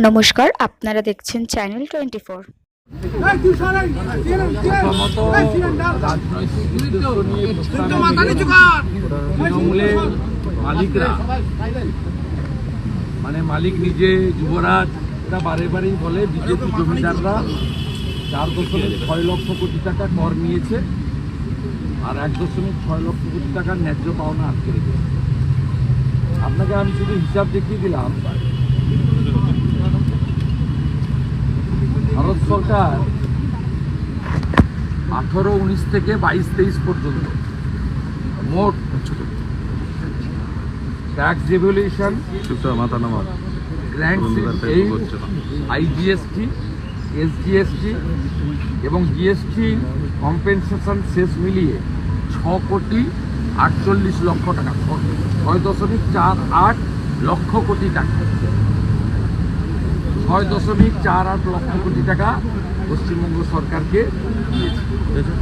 নমস্কার, আপনারা দেখছেন চ্যানেল 24। তৃণমূলের মালিকরা মানে মালিক নিজে যুবরাজ এটা বারে বারেই বলে বিজেপি জমিদাররা 4.6 লক্ষ কোটি টাকা কর নিয়েছে আর 1.6 লক্ষ কোটি টাকার ন্যায্য পাওনা আটকে রেখেছে। আপনাকে আমি শুধু হিসাব দেখিয়ে দিলাম। ভারত সরকার 18-19 থেকে 22-23 পর্যন্ত মোট tax revolution, grand IGST, SGST এবং জিএসটি কম্পেনসেশন শেষ মিলিয়ে 6,48 লক্ষ টাকা, 6.48 লক্ষ কোটি টাকা, 6.48 লক্ষ কোটি টাকা পশ্চিমবঙ্গ সরকারকে দিয়েছে।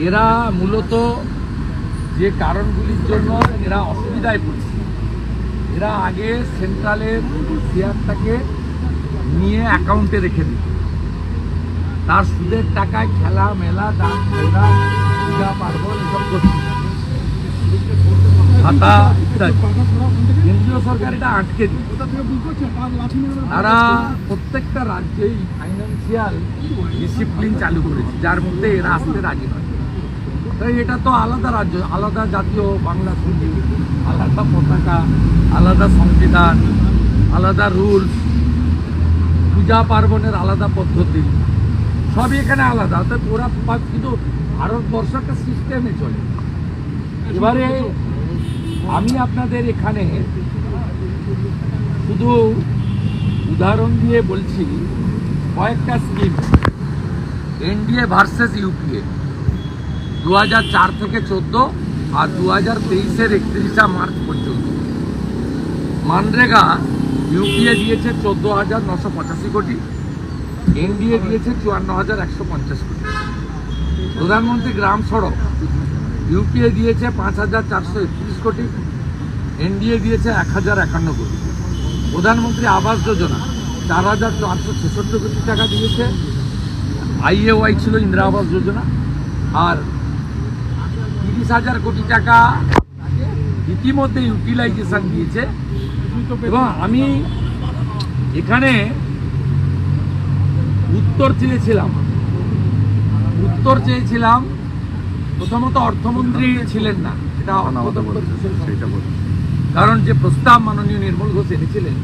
এরা মূলত যে কারণগুলির জন্য এরা অসুবিধায় পড়ছে, এরা আগে সেন্ট্রালের শেয়ারটাকে নিয়ে অ্যাকাউন্টে রেখে দিত, তার সুদের টাকায় খেলা মেলা দান খেলা পূজা পার্বণ এসব করছে, ভাতা ইত্যাদি। কেন্দ্রীয় সরকার এটা আটকে দিচ্ছে। তারা প্রত্যেকটা রাজ্যেই ফাইন্যান্সিয়াল ডিসিপ্লিন চালু করেছে, যার মধ্যে এরা আসতে রাজি নয়। তাই এটা তো আলাদা রাজ্য, আলাদা জাতীয় বাংলা সঙ্গী, আলাদা পতাকা, আলাদা সংবিধান, আলাদা রুলস, পূজা পার্বণের আলাদা পদ্ধতি, সবই এখানে আলাদা। অর্থাৎ ওরা কিন্তু ভারতবর্ষ একটা সিস্টেমে চলে। এবারে আমি আপনাদের এখানে শুধু উদাহরণ দিয়ে বলছি কয়েকটা স্কিম। এনডিএ ভার্সেস ইউপিএ 2004 থেকে 14 আর 2023-এর 31 মার্চ পর্যন্ত মানরেগা ইউপিএ দিয়েছে 14,985 কোটি, এনডিএ দিয়েছে 54,150 কোটি। প্রধানমন্ত্রী গ্রাম সড়ক ইউপিএ দিয়েছে 5,431 কোটি, এনডিএ দিয়েছে 1,051 কোটি। প্রধানমন্ত্রী আবাস যোজনা 4,466 কোটি টাকা দিয়েছে, আইএওয়াই ছিল ইন্দিরা আবাস যোজনা, আর 30,000 কোটি টাকা ইতিমধ্যে ইউটিলাইজেশন দিয়েছে। এবং আমি এখানে উত্তর চেয়েছিলাম। প্রথমত অর্থমন্ত্রী ছিলেন না, এটা কারণ যে প্রস্তাব মাননীয় নির্মল ঘোষ এনেছিলেন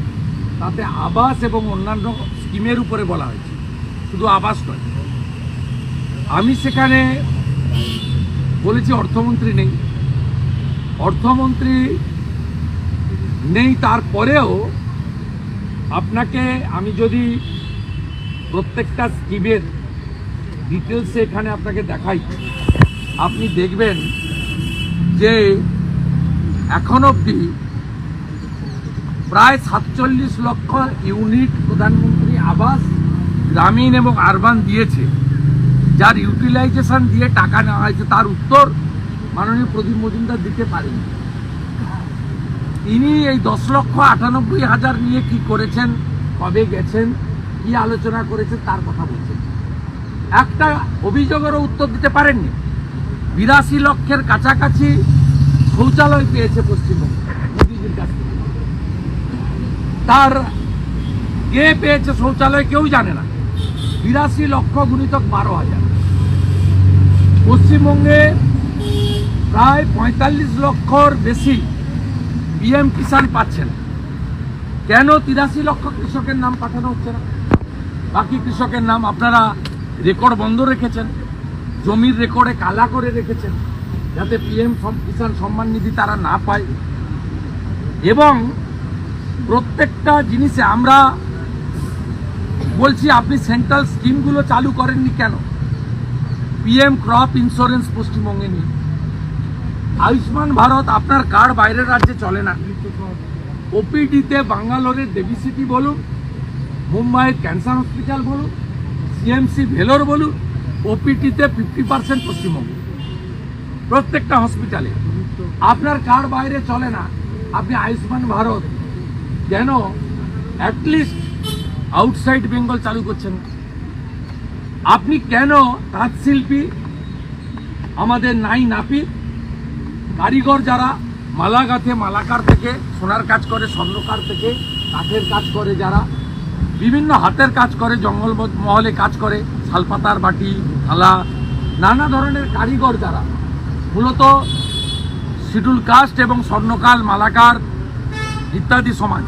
তাতে আবাস এবং অন্যান্য স্কিমের উপরে বলা হয়েছে, শুধু আবাস নয়। আমি সেখানে বলেছি অর্থমন্ত্রী নেই, তারপরেও আপনাকে আমি যদি প্রত্যেকটা স্কিমের ডিটেলসে এখানে আপনাকে দেখাই, আপনি দেখবেন যে এখন অবধি প্রায় 47 লক্ষ ইউনিট প্রধানমন্ত্রী আবাস গ্রামীণ এবং আরবান দিয়েছে, যার ইউটিলাইজেশন দিয়ে টাকা নেওয়া হয়েছে। তার উত্তর মাননীয় প্রদীপ মজুমদার দিতে পারেন। তিনি এই 10,98,000 নিয়ে কি করেছেন, কবে গেছেন, কি আলোচনা করেছেন তার কথা বলছেন। একটা অভিযোগেরও উত্তর দিতে পারেননি। 82 লক্ষের কাছাকাছি শৌচালয় পেয়েছে পশ্চিমবঙ্গ মোদীজির কাছ থেকে। তার কে পেয়েছে শৌচালয় কেউ জানে না। 82 লক্ষ গুণিতক 12,000। পশ্চিমবঙ্গে প্রায় 45 লক্ষর বেশি পিএম কিষাণ পাচ্ছেন। কেন 83 লক্ষ কৃষকের নাম পাঠানো হচ্ছে না? বাকি কৃষকের নাম আপনারা রেকর্ড বন্ধ রেখেছেন, জমির রেকর্ডে কালা করে রেখেছেন, যাতে পিএম কিষাণ সম্মান নিধি তারা না পায়। এবং প্রত্যেকটা জিনিসে আমরা বলছি আপনি সেন্ট্রাল স্কিমগুলো চালু করেননি কেন? পিএম ক্রপ ইন্স্যুরেন্স পশ্চিমবঙ্গে নেই। আয়ুষ্মান ভারত আপনার কার্ড বাইরের রাজ্যে চলে না। ওপিডিতে বাঙ্গালোরের দেবী সিটি বলুন, মুম্বাইয়ের ক্যান্সার হসপিটাল বলুন, সিএমসি ভেলোর বলুন, ওপিডিতে 50% পশ্চিমবঙ্গ, প্রত্যেকটা হসপিটালে। আপনার কার্ড বাইরে চলে না। আপনি আয়ুষ্মান ভারত কেন অ্যাটলিস্ট আউটসাইড বেঙ্গল চালু করছেন না? আপনি কেন তাঁত শিল্পী, আমাদের নাই নাপিত, কারিগর যারা মালা গাঁথে, মালাকার থেকে সোনার কাজ করে, স্বর্ণকার থেকে কাঠের কাজ করে, যারা বিভিন্ন হাতের কাজ করে, জঙ্গল মহলে কাজ করে, শালপাতার বাটি, থালা, নানা ধরনের কারিগর যারা মূলত শিডিউল কাস্ট এবং স্বর্ণকার, মালাকার ইত্যাদি সমাজ,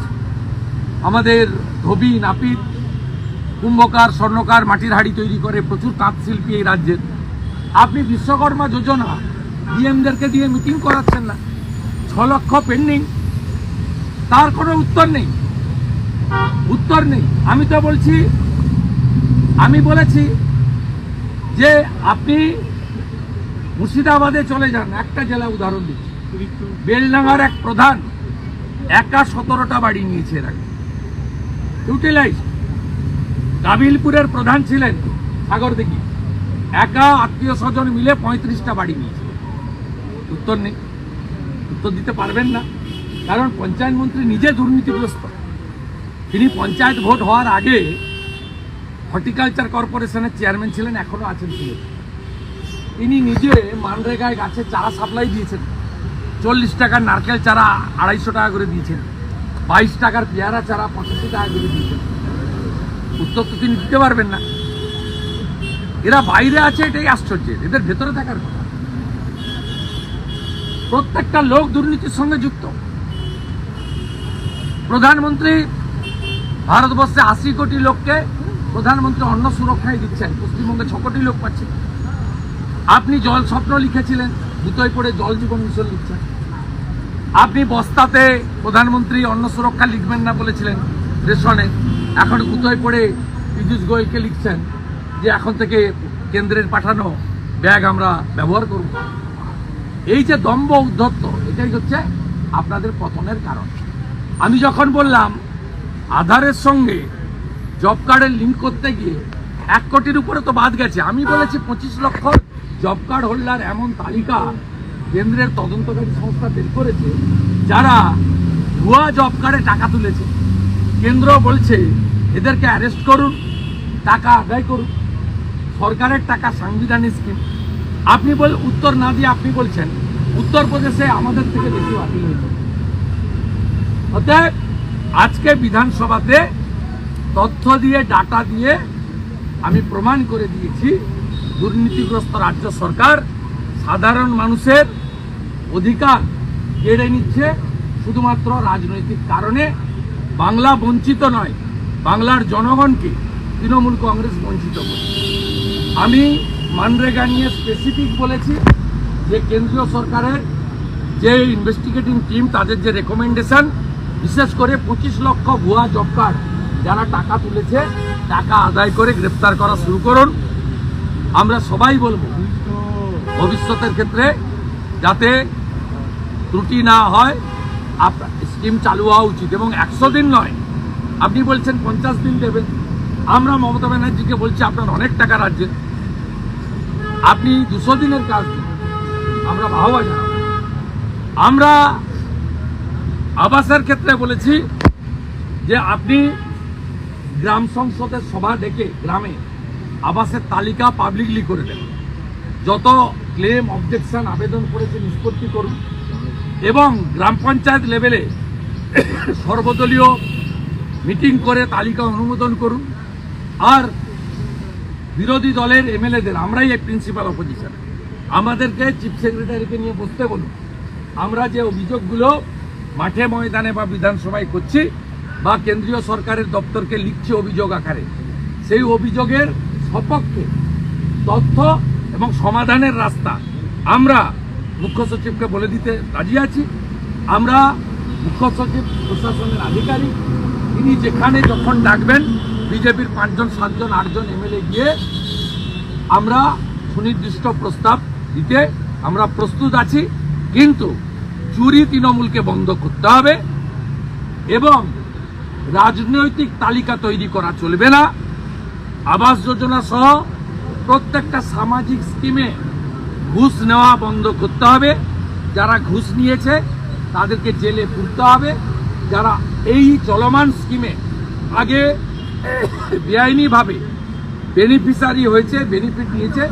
আমাদের ধোবি, নাপিত, কুম্ভকার, স্বর্ণকার, মাটির হাড়ি তৈরি করে, প্রচুর তাঁত শিল্পী এই রাজ্যের। আপনি বিশ্বকর্মা যোজনা ডিএমদেরকে দিয়ে মিটিং করাচ্ছেন না, 6 লক্ষ পেন্ডিং, তার কোনো উত্তর নেই। আমি তো বলছি, আমি বলেছি যে আপনি মুর্শিদাবাদে চলে যান, একটা জেলা উদাহরণ দিচ্ছি, বেলডাঙ্গার এক প্রধান একা 17টা বাড়ি নিয়েছে এর আগে, ইউটিলাইজ। কাবিলপুরের প্রধান ছিলেন সাগরদিঘি, একা আত্মীয় স্বজন মিলে 35টা বাড়ি নিয়েছে। উত্তর নেই, উত্তর দিতে পারবেন না, কারণ পঞ্চায়েত মন্ত্রী নিজে দুর্নীতিগ্রস্ত। তিনি পঞ্চায়েত ভোট হওয়ার আগে হর্টিকালচার কর্পোরেশনের চেয়ারম্যান ছিলেন, এখনো আছেন ছিলেন। তিনি নিজে মানরেগায় গাছের চারা সাপ্লাই দিয়েছেন, 40 টাকার নারকেল চারা 250 টাকা করে দিয়েছেন, 22 টাকার পেয়ারা চারা 85 টাকা করে দিয়েছেন। উত্তর তো তিনি দিতে পারবেন না। এরা বাইরে আছে, এটাই আশ্চর্য, এদের ভেতরে থাকার কথা। প্রত্যেকটা লোক দুর্নীতির সঙ্গে যুক্ত। প্রধানমন্ত্রী ভারতবর্ষে 80 কোটি লোককে প্রধানমন্ত্রী অন্ন সুরক্ষায় দিচ্ছেন, পশ্চিমবঙ্গে 6 কোটি লোক পাচ্ছে। আপনি জল স্বপ্ন লিখেছিলেন, দুটোই পড়ে জল জীবন মিশন লিখছেন। আপনি বস্তাতে প্রধানমন্ত্রী অন্ন সুরক্ষা লিখবেন না বলেছিলেন রেশনে, এখন দুটোই পড়ে পীযূষ গোয়েলকে লিখছেন যে এখন থেকে কেন্দ্রের পাঠানো ব্যাগ আমরা ব্যবহার করব। এই যে দম্ভ উদ্ধত্ত, এটাই হচ্ছে আপনাদের পতনের কারণ। আমি যখন বললাম আধারের সঙ্গে জব কার্ডের লিঙ্ক করতে গিয়ে 1 কোটির উপরে তো বাদ গেছে, আমি বলেছি 25 লক্ষ জব কার্ড হোল্ডার এমন তালিকা কেন্দ্রের তদন্তকারী সংস্থা বের করেছে যারা ভুয়া জব কার্ডে টাকা তুলেছে। কেন্দ্র বলছে এদেরকে অ্যারেস্ট করুন, টাকা আদায় করুন, সরকারের টাকা, সাংবিধানিক স্কিম। আপনি উত্তর না দিয়ে আপনি বলছেন উত্তরপ্রদেশে আমাদের থেকে বেশি বাতিল হয়েছে। অতএব আজকে বিধানসভাতে তথ্য দিয়ে, ডাটা দিয়ে আমি প্রমাণ করে দিয়েছি দুর্নীতিগ্রস্ত রাজ্য সরকার সাধারণ মানুষের অধিকার কেড়ে নিচ্ছে শুধুমাত্র রাজনৈতিক কারণে। বাংলা বঞ্চিত নয়, বাংলার জনগণকে তৃণমূল কংগ্রেস বঞ্চিত করছে। আমি মানরেগা নিয়ে স্পেসিফিক বলেছি যে কেন্দ্রীয় সরকারের যে ইনভেস্টিগেটিং টিম, তাদের যে রেকমেন্ডেশন, বিশেষ করে 25 লক্ষ ভুয়া জব কার্ড যারা টাকা তুলেছে, টাকা আদায় করে গ্রেপ্তার করা শুরু করুন। আমরা সবাই বলবো ভবিষ্যতের ক্ষেত্রে যাতে ত্রুটি না হয়, স্কিম চালু হওয়া উচিত। এবং 100 দিন নয়, আপনি বলছেন 50 দিন দেবেন। আমরা মমতা ব্যানার্জিকে বলছি আপনার অনেক টাকা রাজ্যে, আপনি 200 দিনের কাজ দিন, আমরা বাহবা জানাবো। আমরা আবাসের ক্ষেত্রে বলেছি যে আপনি গ্রাম সংসদের সভা ডেকে গ্রামে আবাসের তালিকা পাবলিকলি করে দেন, যত ক্লেম, অবজেকশন, আবেদন করেছে নিষ্পত্তি করুন, এবং গ্রাম পঞ্চায়েত লেভেলে সর্বদলীয় মিটিং করে তালিকা অনুমোদন করুন। আর বিরোধী দলের এমএলএদের, আমরাই এই প্রিন্সিপাল অপোজিশন, আমাদেরকে চিফ সেক্রেটারিকে নিয়ে বসতে বলুন। আমরা যে অভিযোগগুলো মাঠে ময়দানে বা বিধানসভায় করছি বা কেন্দ্রীয় সরকারের দপ্তরকে লিখছি অভিযোগ আকারে, সেই অভিযোগের সপক্ষে তথ্য এবং সমাধানের রাস্তা আমরা মুখ্য সচিবকে বলে দিতে রাজি আছি। আমরা মুখ্য সচিব, প্রশাসনের আধিকারিক, তিনি যেখানে যখন ডাকবেন বিজেপির 5 জন, 7 জন, 8 জন এমএলএ গিয়ে আমরা সুনির্দিষ্ট প্রস্তাব দিতে আমরা প্রস্তুত আছি। কিন্তু চুরি তৃণমূলকে বন্ধ করতে হবে এবং রাজনৈতিক তালিকা তৈরি করা চলবে না। আবাস যোজনা সহ প্রত্যেকটা সামাজিক স্কিমে ঘুষ নেওয়া বন্ধ করতে হবে। যারা ঘুষ নিয়েছে তাদেরকে জেলে পুরতে হবে। যারা এই চলমান স্কিমে আগে বেআইনিভাবে বেনিফিশিয়ারি হয়েছে, বেনিফিট নিয়েছে,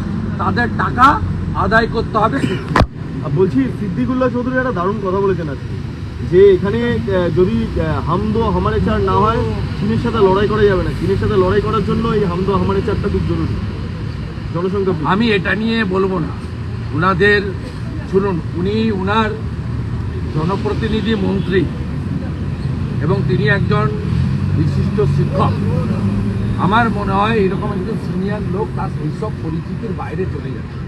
তাদের টাকা আদায় করতে হবে। বলছি সিদ্দিকুল্লাহ চৌধুরী একটা দারুণ কথা বলেছেন আজকে, যে এখানে যদি হামদো হামারে চার না হয় চীনের সাথে লড়াই করা যাবে না। চীনের সাথে লড়াই করার জন্য এই হামদো হামারে চারটা খুব জরুরি। জনসংখ্যা আমি এটা নিয়ে বলবো না, উনাদের শুনুন, উনি উনার জনপ্রতিনিধি মন্ত্রী এবং তিনি একজন বিশিষ্ট শিক্ষক। আমার মনে হয় এরকম একজন সিনিয়র লোক তার এইসব পরিচিতির বাইরে চলে যাচ্ছে।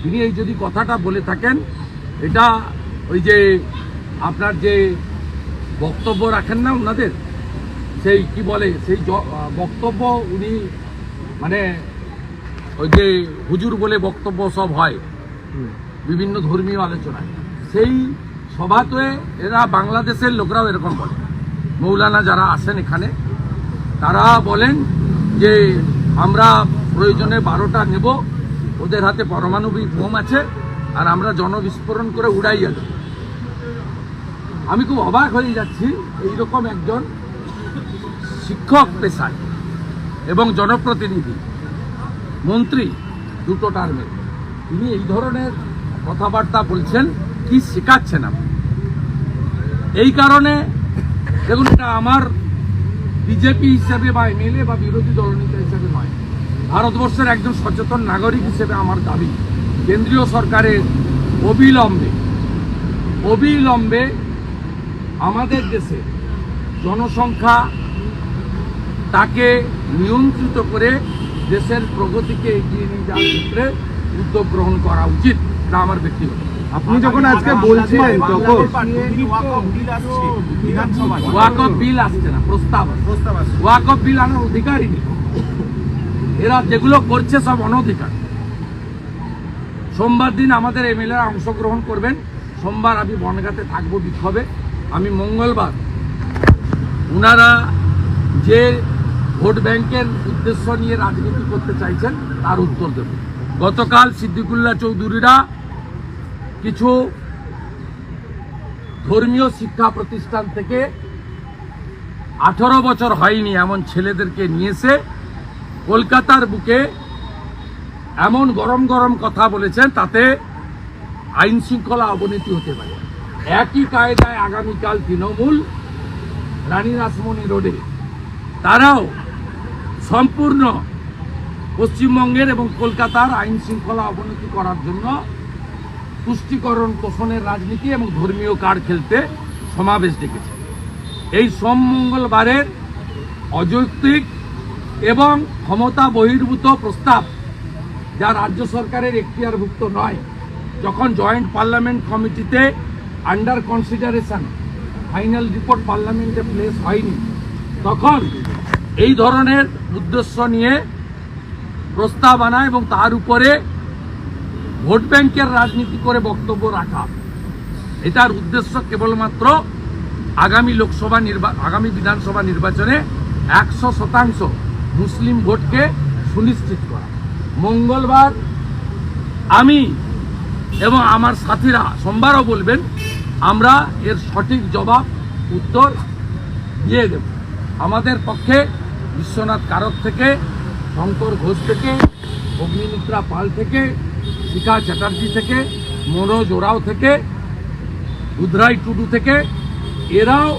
তিনি এই যদি কথাটা বলে থাকেন, এটা ওই যে আপনার যে বক্তব্য রাখেন না ওনাদের, সেই কি বলে সেই বক্তব্য উনি মানে ওই যে হুজুর বলে বক্তব্য সব হয় বিভিন্ন ধর্মীয় আলোচনায়, সেই সভাতে এরা বাংলাদেশের লোকরাও এরকম বলে। মৌলানা যারা আসেন এখানে তারা বলেন যে আমরা প্রয়োজনে 12টা নেব, ওদের হাতে পারমাণবিক বোম আছে, আর আমরা জনবিস্ফোরণ করে উড়াই যাব। আমি খুব অবাক হয়ে যাচ্ছি, এইরকম একজন শিক্ষক পেশায় এবং জনপ্রতিনিধি মন্ত্রী দুটো টার্মে তিনি এই ধরনের কথাবার্তা বলছেন, কি শেখাচ্ছেন আপনি? এই কারণে দেখুন, এটা আমার বিজেপি হিসেবে বা এমএলএ বা বিরোধী দলনেতা হিসেবে নয়, ভারতবর্ষের একজন সচেতন নাগরিক হিসেবে আমার দাবি, কেন্দ্রীয় সরকারের অবিলম্বে আমাদের দেশে জনসংখ্যা তাকে নিয়ন্ত্রিত করে দেশের প্রগতিকে এগিয়ে নিয়ে যাওয়ার ক্ষেত্রে উদ্যোগ গ্রহণ করা উচিত। এটা আমার ব্যক্তিগত। আপনি যখন আজকে বলছিলেন তখন ওয়াকফ বিল আসছে না, প্রস্তাব ওয়াকফ বিল আনার অধিকারই নেই। এরা যেগুলো করছে সব অনধিকার। সোমবার দিন আমাদের এমএলএরা অংশগ্রহণ করবেন। সোমবার আমি বনগাঁতে থাকবো বিক্ষোভে। আমি মঙ্গলবার ওনারা যে ভোট ব্যাংকের উদ্দেশ্য নিয়ে রাজনীতি করতে চাইছেন তার উত্তর দেব। গতকাল সিদ্দিকুল্লাহ চৌধুরীরা কিছু ধর্মীয় শিক্ষা প্রতিষ্ঠান থেকে 18 বছর হয়নি এমন ছেলেদেরকে নিয়েছে কলকাতার বুকে এমন গরম গরম কথা বলেছেন, তাতে আইন শৃঙ্খলা অবনতি হতে পারে। একই কায়দায় আগামীকাল তৃণমূল রানী রাসমণি রোডে তারাও সম্পূর্ণ পশ্চিমবঙ্গের এবং কলকাতার আইন শৃঙ্খলা অবনতি করার জন্য তুষ্টিকরণ পোষণের রাজনীতি এবং ধর্মীয় কার্ড খেলতে সমাবেশ ডেকেছে। এই সোম মঙ্গলবারের অযৌক্তিক এবং ক্ষমতা বহির্ভূত প্রস্তাব, যা রাজ্য সরকারের এখতিয়ারভুক্ত নয়, যখন জয়েন্ট পার্লামেন্ট কমিটিতে আন্ডার কনসিডারেশন ফাইনাল রিপোর্ট পার্লামেন্টে প্লেস হয়নি, তখন এই ধরনের উদ্দেশ্য নিয়ে প্রস্তাব আনা এবং তার উপরে ভোট ব্যাংকের রাজনীতি করে বক্তব্য রাখা, এটার উদ্দেশ্য কেবলমাত্র আগামী বিধানসভা নির্বাচনে 100% মুসলিম ভোটকে সুনিশ্চিত করা। মঙ্গলবার আমি এবং আমার সাথীরা সোমবারও বলবেন, আমরা এর সঠিক জবাব উত্তর দিয়ে দেব। আমাদের পক্ষে বিশ্বনাথ কারক থেকে, শঙ্কর ঘোষ থেকে, অগ্নিমিত্রা পাল থেকে, শিখা চ্যাটার্জি থেকে, মনোজ ওরাও থেকে, রুদ্রাই টুডু থেকে, এরাও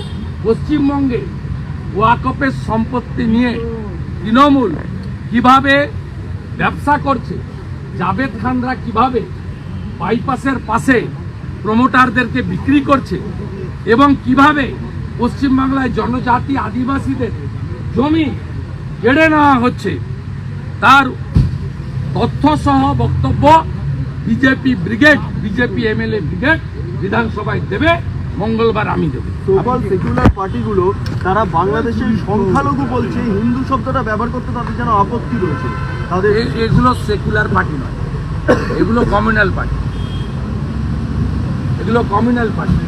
পশ্চিমবঙ্গে ওয়াকফের সম্পত্তি নিয়ে তৃণমূল কিভাবে ব্যবসা করছে, জাভেদ খানরা কিভাবে বাইপাসের পাশে প্রমোটারদেরকে বিক্রি করছে এবং কিভাবে পশ্চিমবাংলায় জনজাতি আদিবাসীদের জমি কেড়ে নেওয়া হচ্ছে, তার তথ্যসহ বক্তব্য বিজেপি এমএলএ ব্রিগেড বিধানসভায় দেবে। মঙ্গলবার আমি দেব। সোশ্যাল সেকুলার পার্টিগুলো তারা বাংলাদেশের সংখ্যালঘু বলছে, হিন্দু শব্দটা ব্যবহার করতে তাদের যেন আপত্তি রয়েছে। তাদের এগুলো সেকুলার পার্টি নয়, এগুলো কমিউনাল পার্টি।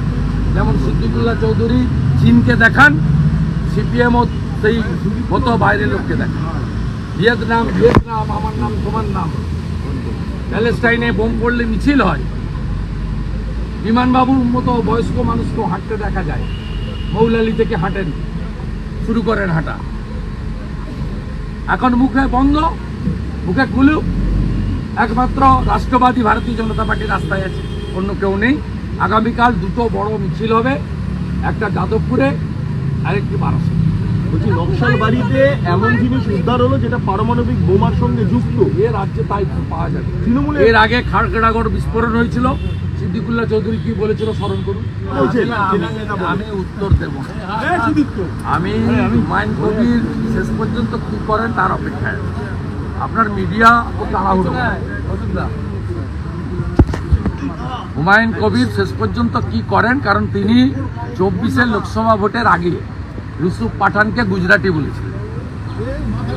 যেমন সিদ্দিকুল্লাহ চৌধুরী চীনকে দেখান, সিপিএম সেই মতো বাইরের লোককে দেখান। ভিয়েতনাম আমার নাম তোমার নাম। প্যালেস্টাইনে বোম পড়লে মিছিল হয়, বিমানবাবুর মতো বয়স্ক মানুষকেও হাঁটতে দেখা যায়। মৌলালি থেকে হাঁটেন, শুরু করেন হাঁটা। এখন মুখে বন্ধ, মুখে কুলুপ, একমাত্র রাষ্ট্রবাদী ভারতীয় জনতা পার্টি রাস্তায় আছে, অন্য কেউ নেই। আগামীকাল দুটো বড় মিছিল হবে, একটা যাদবপুরে আর একটি বারাসত। বলছি নকশাল বাড়িতে এমন জিনিস উদ্ধার হলো যেটা পারমাণবিক বোমার সঙ্গে যুক্ত। এ রাজ্যে তাই পাওয়া যাবে। তৃণমূলে এর আগে খাড়গড় বিস্ফোরণ হয়েছিল, সিদ্দিকুল্লাহ চৌধুরী কি বলেছিল স্মরণ করুন। আমি উত্তর দেব না। আমি হুমায়ুন কবির শেষ পর্যন্ত কি করেন তার অপেক্ষায় আছি। আপনার মিডিয়া ও তাড়াহুড়ো করে। হুমায়ুন কবির শেষ পর্যন্ত কি করেন, কারণ তিনি 24-এর লোকসভা ভোটের আগে ইউসুফ পাঠানকে গুজরাটি বলেছিলেন।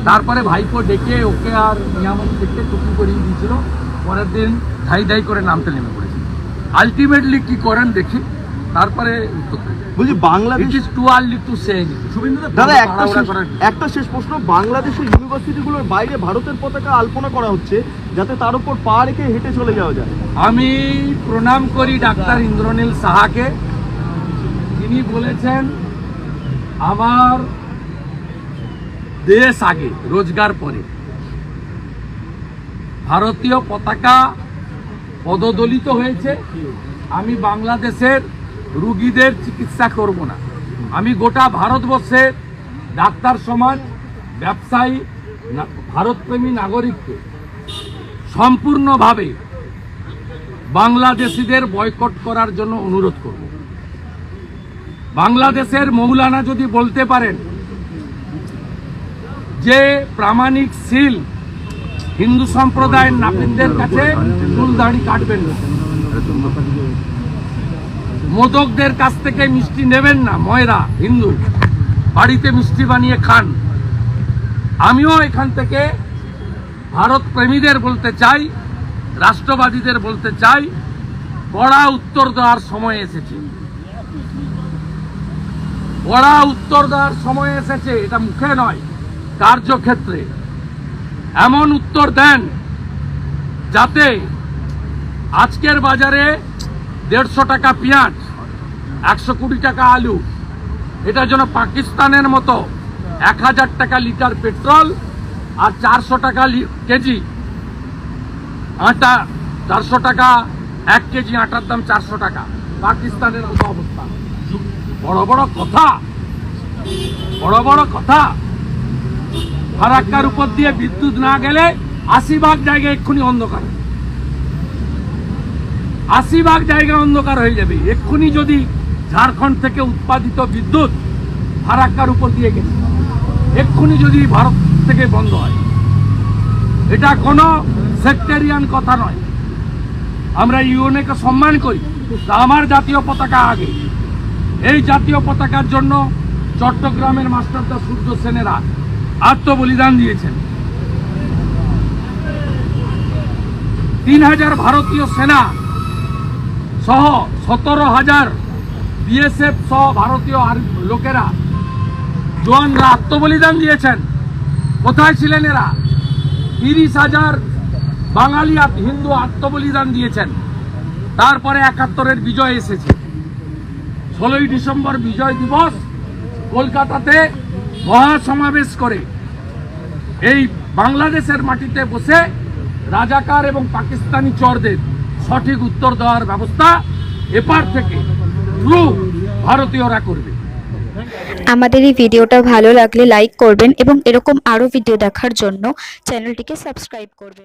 তারপরে ভাইপো ডেকে ওকে আর নিয়ামত থেকে টুপি করিয়ে দিয়েছিল, পরের দিন ধাই করে নামতে নেমে পড়েছিল। আলটিমেটলি কি করেন দেখি, তারপরে উত্তর দেব। বলছি Bangladesh it is too early to say. দাদা একটা শেষ প্রশ্ন, বাংলাদেশের ইউনিভার্সিটিগুলোর বাইরে ভারতের পতাকা আলপনা করা হচ্ছে যাতে তার উপর পা রেখে হেঁটে চলে যাওয়া যায়। আমি প্রণাম করি ডাক্তার ইন্দ্রনীল সাহাকে। তিনি বলেছেন আমার দেশ আগে, রোজগার পরে। ভারতীয় পতাকা পদদলিত হয়েছে। আমি বাংলাদেশের রুগীদের চিকিৎসা করব না। আমি গোটা ভারতবর্ষের ডাক্তার সমাজ, ব্যবসায়ী, ভারতপ্রেমী নাগরিককে সম্পূর্ণভাবে বাংলাদেশিদের বয়কট করার জন্য অনুরোধ করব। বাংলাদেশের মৌলানা যদি বলতে পারেন যে প্রামাণিক সিল হিন্দু সম্প্রদায়ের নাপিতদের কাছে চুল দাড়ি কাটবেন না, মোদকদের কাছ থেকে মিষ্টি নেবেন না, ময়রা হিন্দু বাড়িতে মিষ্টি বানিয়ে খান। আমিও এখান থেকে ভারত প্রেমীদের বলতে চাই, রাষ্ট্রবাদীদের বলতে চাই, কড়া উত্তর দেওয়ার সময় এসেছে। কড়া উত্তর দেওয়ার সময় এসেছে, এটা মুখে নয়, কার্যক্ষেত্রে এমন উত্তর দেন যাতে আজকের বাজারে 150 টাকা পেঁয়াজ, 100 কোটি টাকা আলু, এটা যেন পাকিস্তানের মতো 1000 টাকা লিটার পেট্রোল আর 400 টাকা কেজি আটা, 400 টাকা 1 কেজি আটার দাম 400 টাকা, পাকিস্তানের মতো অবস্থা। বড় বড় কথা, বড় বড় কথা। ফারাক্কার উপর দিয়ে বিদ্যুৎ না গেলে 80 জায়গায় এক্ষুনি অন্ধকার, 80 জায়গা অন্ধকার হয়ে যাবে এক্ষুনি যদি ঝাড়খণ্ড থেকে উৎপাদিত বিদ্যুৎ ফারাক্কার উপর দিয়ে গেছে, এক্ষুনি যদি ভারত থেকে বন্ধ হয়। এটা কোনো সেক্টেরিয়ান কথা নয়। আমরা ইউএনএকে সম্মান করি, আমার জাতীয় পতাকা আগে। এই জাতীয় পতাকার জন্য চট্টগ্রামের মাস্টারদা সূর্য সেনেরা আত্মবলিদান দিয়েছেন। 3000 ভারতীয় সেনা সহ 17,000 বিএসএফ সহ ভারতীয় লোকেরা, জওয়ানরা আত্মবলিদান দিয়েছেন। কোথায় ছিলেন এরা? 30,000 বাঙালি হিন্দু আত্মবলিদান দিয়েছেন। তারপরে 71-এর বিজয় এসেছে। 16ই ডিসেম্বর বিজয় দিবস কলকাতাতে মহাসমাবেশ করে এই বাংলাদেশের মাটিতে বসে রাজাকার এবং পাকিস্তানি চরদের সঠিক উত্তর দেওয়ার ব্যবস্থা এপার থেকে ভারতীয়রা করবে। আমাদের এই ভিডিওটা ভালো লাগলে লাইক করবেন এবং এরকম আরও ভিডিও দেখার জন্য চ্যানেলটিকে সাবস্ক্রাইব করবেন।